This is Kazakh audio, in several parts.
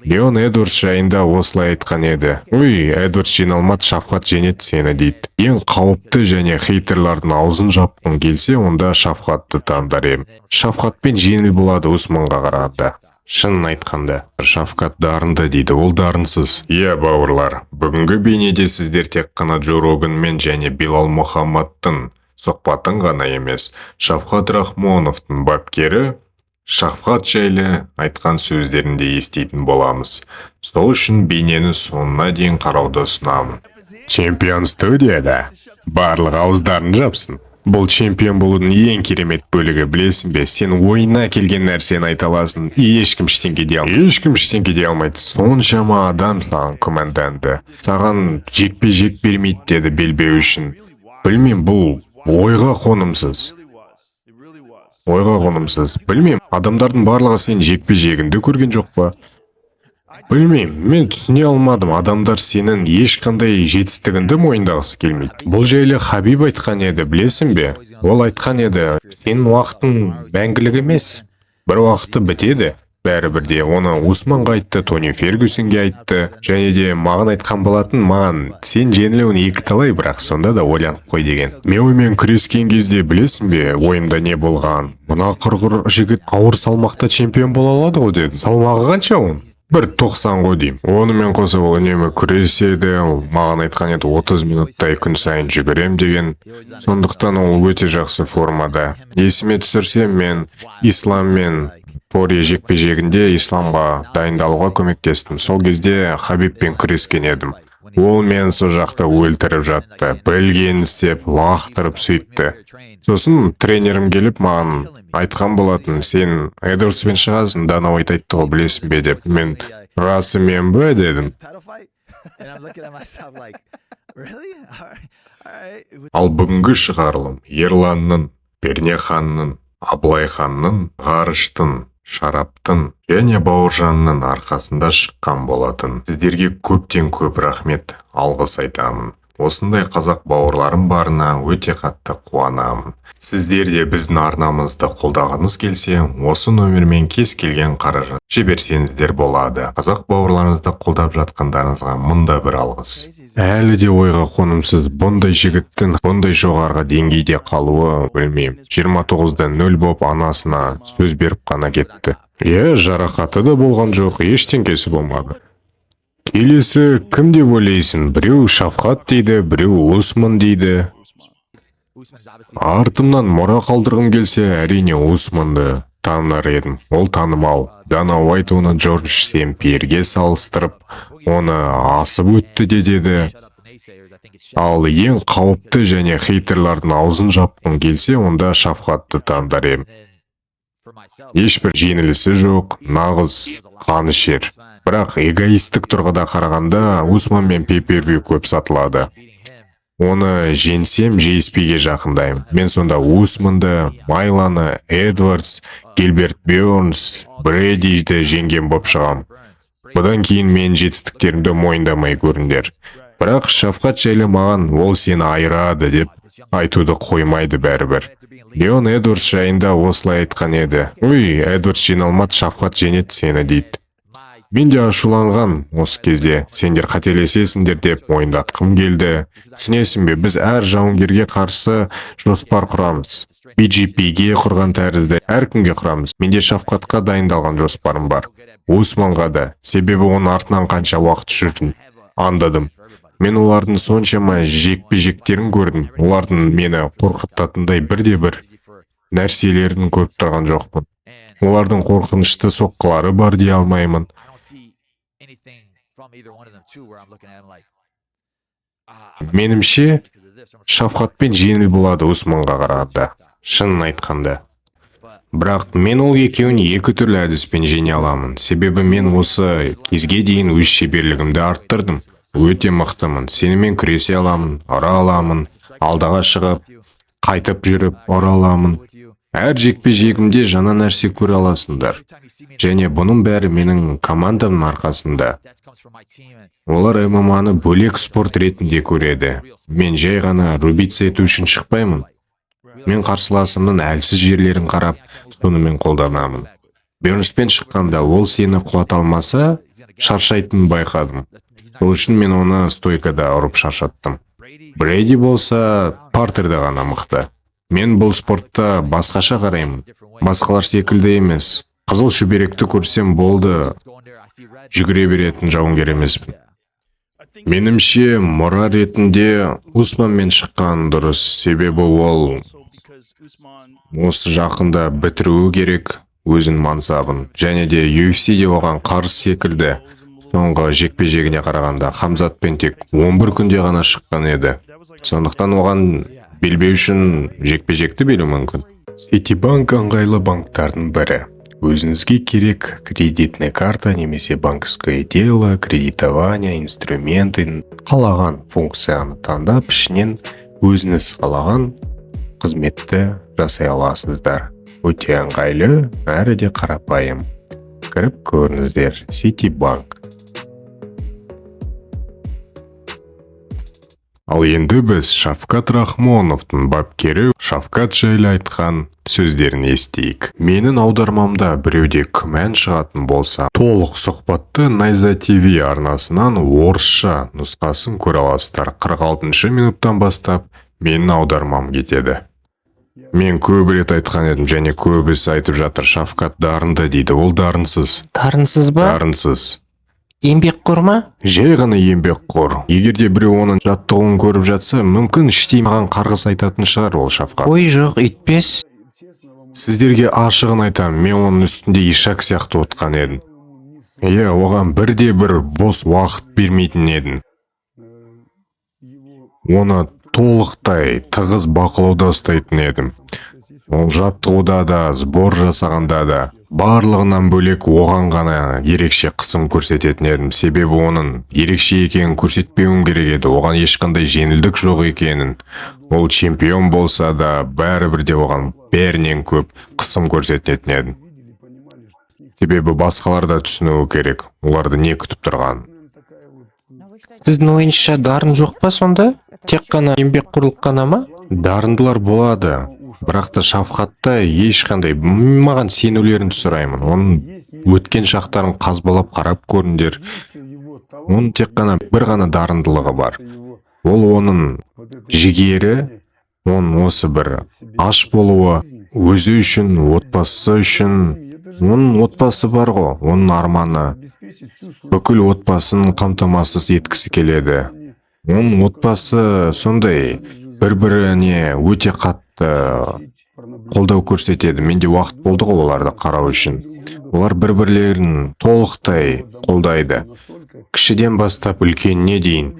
Леон Эдвардс жайында осылай айтқан еді. Ой, Эдвардс жиналмады, Шафқат жеңеді сені дейді. Ең қауіпті және хейтерлардың аузын жапқың келсе, онда Шафқатты таңдар ем. Шафқатпен жеңіл болады Усманға қарағанда. Шынын айтқанда, Шафқат дарынды дейді, ол дарынсыз. Иә, бауырлар, бүгінгі бейнеде сіздер тек қана Джо Роганмен және Билал Мұхаммадтың сұхбатын ғана емес, Шафқат Рахмоновтың бапкері Шафқат жайлы айтқан сөздерінде естейтін боламыз. Сол үшін бейнені соңына дейін қарауды ұсынамын. Чемпион студияда. Барлық ауыздарын жапсын. Бұл чемпион болудың ең керемет бөлігі, білесің бе? Сен ойына келген нәрсені айта аласың, ешкім ештеңе дей алмайды. Ешкім ештеңе дей алмайды. Соншама адам саған күмәнданды. Саған жекпе-жек бермейді деді белбеу үшін. Білмеймін, бұл ойға қонымсыз. Білмеймін, адамдардың барлығы сен жекпе-жегіңді көрген жоқ па? Білмеймін, мен түсіне алмадым. Адамдар сенің ешқандай жетістігіңді мойындағысы келмейді. Бұл жайлы Хабиб айтқан еді, білесің бе? Ол айтқан еді, сенің уақытың мәңгілік емес. Бір уақыты бітеді. Бәрібір де оны Усманға айтты, Тони Фергюсонге айтты, және де маған айтқан болатын, маған сен жеңілуін екі талай, бірақ сонда да ойланып қой деген. Мен күрескен кезде білесің бе, ойымда не болған? Мына құрғыр жігіт ауыр салмақта чемпион бола алады ғой деді. Салмағы қанша оның? 1.90 ғой деймін. Онымен қоса ол үнемі күреседі, маған айтқан еді 30 минуттай күн сайын жүгірем деген. Сондықтан ол өте жақсы формада. Есіме түсірсем, мен Исламмен Пория жекпе-жегінде Исламға дайындалуға көмектестім. Сол кезде Хабибпен күрескен едім. Ол мен сол жақта өлтіріп жатты. Білгенін істеп, лақтырып сөйтті. Сосын тренерім келіп маған айтқан болатын, сен Эдвардспен шығасың, Дана Уайт айтты ғой, білесің бе деп. Мен расымен бе дедім. Ал бүгінгі шығарылым Ерланның, Пернеханның, Абылайханның, Ғарыштың, Шараптың және Бауыржанның арқасында шыққан болатын. Сіздерге көптен көп рахмет, алғыс айтамын. Осындай қазақ бауырларым барына өте қатты қуанамын. Сіздер де біздің арнамызды қолдағыңыз келсе, осы нөмірмен кез келген қаражат жіберсеңіздер болады. Қазақ бауырларыңызды қолдап жатқандарыңызға мында бір алғыс. Әлі де ойға қонымсыз, бұндай жігіттің бұндай жоғарғы деңгейде қалуы, білмеймін. 29-да 0 боп анасына сөз беріп қана кетті. Жарақаты да болған жоқ, ештеңкесі болмады. Келесі кім деп ойлайсың? Біреу Шафқат дейді, біреу Усман дейді. Артымнан мұра қалдырғым келсе, әрине Усманды таныр едім. Ол танымал. Дана Уайт оны Джордж Сен-Пьерге салыстырып, оны асып өтті деді. Ал ең қауіпті және хейтерлардың аузын жапқың келсе, онда Шафқатты таңдар ем. Ешбір жеңілісі жоқ, нағыз қанішер. Бірақ эгоистік тұрғыда қарағанда Усман мен pay-per-view көп сатылады. Оны жеңсем, жейспеге жақындаймын. Мен сонда Усманды, Майланы, Эдвардс, Гилберт Бёрнс, Брэдиді жеңген боп шығам. Бұдан кейін мен жетістіктерімді мойындамай көріңдер. Бірақ Шафқат жайлы маған ол сені айырады деп айтуды қоймайды бәрібір. Леон Эдвардс жайында осылай айтқан еді. Ой, Эдвардс жиналмады, Шафқат жеңеді сені дейді. Мен де ашуланғам осы кезде, сендер қателесесіңдер деп мойындатқым келді. Түсінесің бе, біз әр жауынгерге қарсы жоспар құрамыз. BGP-ге құрған тәрізді әркімге құрамыз. Менде Шафқатқа дайындалған жоспарым бар. Усманға да, себебі оның артынан қанша уақыт жүрдім, андадым. Мен олардың соншама жекпе-жектерін көрдім. Олардың мені қорқытатындай бірде-бір нәрселерін көріп тұрған жоқпын. Олардың қорқынышты соққылары бар дей алмаймын. Менімше, Шафқатпен жеңіл болады Усманға қарағанда, шынын айтқанда. Бірақ мен ол екеуін екі түрлі әдіспен жеңе аламын. Себебі мен осы кезге дейін өз шеберлігімді арттырдым. Өте мықтымын. Сенімен күресе аламын, ұра аламын, алдаға шығып, қайтып жүріп, ұра аламын. Әр жекпе-жегімде жаңа нәрсе көре аласыңдар. Және бұның бәрі менің командамның арқасында. Олар ММА-ны бөлек спорт ретінде көреді. Мен жай ғана рубиться ету үшін шықпаймын. Мен қарсыласымның әлсіз жерлерін қарап, сонымен қолданамын. Бернспен шыққанда ол сені құлата алмаса, шаршайтынын байқадым. Сол үшін мен оны стойкада ұрып шаршаттым. Брейди болса, партерде ғана мықты. Мен бұл спортта басқаша қараймын. Басқалар секілді емес. Қызыл шүберекті көрсем болды, жүгіре беретін жауынгер емеспін. Менімше, мұра ретінде Усманмен шыққан дұрыс, себебі ол осы жақында бітіруі керек өзін мансабын. Және де UFC-де оған қарсы секілді. Соңғы жекпе-жегіне қарағанда Хамзатпен тек 11 күнде ғана шыққан еді. Сондықтан оған белбеу үшін жекпе-жекті беру мүмкін. Ситибанк ыңғайлы банктардың бірі. Өзіңізге керек кредитный карта немесе банковское дело, кредитование, инструменты, қалаған функцияны таңдап, ішінен өзіңіз қалаған қызметті жасай аласыздар. Өте ыңғайлы, әрі де қарапайым. Кіріп көріңіздер, Ситибанк. Ал енді біз Шавкат Рахмоновтың бапкері Шавкат жайлы айтқан сөздерін естейік. Менің аудармамда біреуде күмән шығатын болса, толық сұхбатты Найза ТВ арнасынан орысша нұсқасын көре аласыздар. 46 минуттан бастап менің аудармам кетеді. Мен көп рет айтқан едім, және көбісі айтып жатыр, Шавкат дарынды дейді. Ол дарынсыз. Дарынсыз ба? Дарынсыз. Еңбекқор ма? Жай ғана еңбекқор. Егер де біреу оның жаттығуын көріп жатса, мүмкін іштей маған қарғыс айтатын шығар ол Шавкат. Ой, жоқ, үйтпес. Сіздерге ашығын айтам, мен оның үстінде ишак сияқты отқан едім. Оған бірде-бір бос уақыт бермейтін едім. Оны толықтай тығыз бақылауда ұстайтын едім. Ол жаттығуда да, сбор жасағанда да, барлығынан бөлек оған ғана ерекше қысым көрсететін едім. Себебі оның ерекше екенін көрсетпеуім керек еді. Оған ешқандай жеңілдік жоқ екенін. Ол чемпион болса да, бәрібір де оған бәрінен көп қысым көрсететін едім. Себебі басқалар да түсінуі керек, оларды не күтіп тұрған. Сіздің ойыңызша дарын жоқ па сонда? Тек қана еңбекқорлық қана ма? Дарындылар болады. Бірақ та Шавкатта ешқандай, маған сенулерін сұраймын. Оның өткен шақтарын қазбалап қарап көріңдер. Оның тек қана бір ғана дарындылығы бар. Ол оның жігері, оның осы бір аш болуы, өзі үшін, отбасы үшін. Оның отбасы бар ғой, оның арманы. Бүкіл отбасын қамтамасыз еткісі келеді. Оның отбасы сондай бір-біріне өте қатты қолдау көрсетеді. Менде уақыт болды ғой оларды қарау үшін. Олар бір-бірлерін толықтай қолдайды. Кішіден бастап үлкеніне дейін.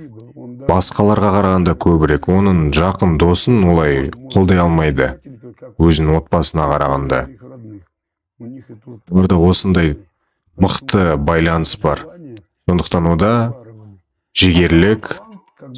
Басқаларға қарағанда көбірек. Оның жақын досын олай қолдай алмайды. Өзінің отбасына қарағанда. Оларда осындай мықты байланыс бар. Сондықтан ода жігерлік,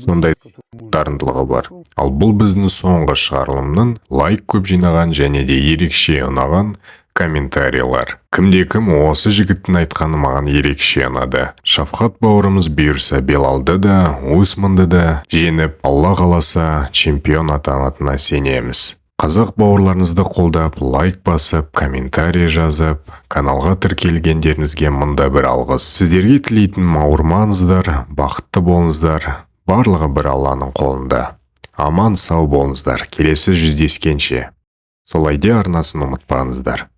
сондай дарындылығы бар. Ал бұл біздің соңғы шығарылымның лайк көп жинаған және де ерекше ұнаған комментарийлар. Кімде-кім осы жігіттің айтқаны маған ерекше ұнады. Шавкат бауырымыз бұйырса Белалды да, Усманды да жеңіп, Алла қаласа чемпион атанатынына сенеміз. Қазақ бауырларыңызды қолдап, лайк басып, комментарий жазып, каналға тіркелгендеріңізге мында бір алғыс. Сіздерге тілейтін ауырмаңыздар, бақытты болыңыздар. Барлығы бір Алланың қолында. Аман сау болыңыздар. Келесі жүздескенше. Солайде арнасын ұмытпаңыздар.